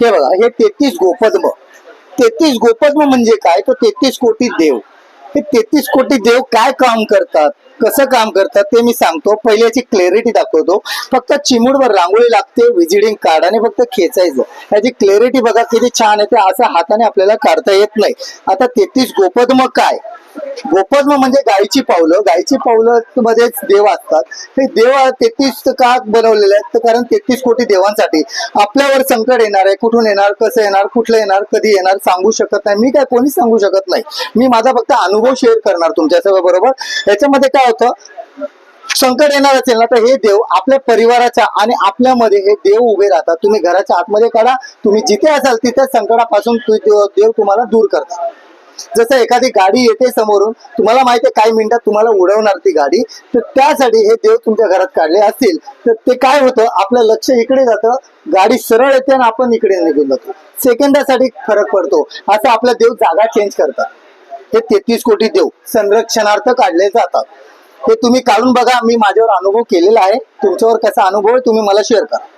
हे बघा, हे 33 गोपद्म. 33 गोपद्म म्हणजे काय, तर 33 कोटी देव. हे 33 कोटी देव काय काम करतात, कसं काम करतात ते मी सांगतो. पहिले याची क्लॅरिटी दाखवतो. फक्त चिमूटभर रांगोळी लागते, विजिटिंग कार्ड, आणि फक्त खेचायचं. याची क्लॅरिटी बघा किती छान येते. असं हाताने आपल्याला काढता येत नाही. आता 33 गोपद्म काय, गोपद्म म्हणजे गायची पावलं. गायची पावलं मध्येच देव असतात. हे देव 33 का बनवलेले आहेत, तर कारण 33 कोटी देवांसाठी. आपल्यावर संकट येणार आहे, कुठून येणार, कसं येणार, कुठलं येणार, कधी येणार, सांगू शकत नाही. मी काय कोणीच सांगू शकत नाही. मी माझा फक्त अनुभव शेअर करणार तुमच्या बरोबर. याच्यामध्ये काय होतं, संकट येणार असेल ना, तर हे देव आपल्या परिवाराच्या आणि आपल्यामध्ये हे देव उभे राहतात. तुम्ही घराच्या आतमध्ये काढा, तुम्ही जिथे असाल तिथे संकटापासून देव तुम्हाला दूर करतात. जसं एखादी गाडी येते समोरून, तुम्हाला माहिती आहे काही मिनिटात तुम्हाला उडवणार ती गाडी, तर त्यासाठी हे देव तुमच्या घरात काढले असतील तर ते काय होतं, आपलं लक्ष इकडे जातं, गाडी सरळ येते आणि आपण इकडे निघून जातो. सेकंदासाठी फरक पडतो. असं आपला देव जागा चेंज करतात. हे 33 कोटी देव संरक्षणार्थ काढले जातात. हे तुम्ही काढून बघा. मी माझ्यावर अनुभव केलेला आहे. तुमच्यावर कसा अनुभव आहे तुम्ही मला शेअर करा.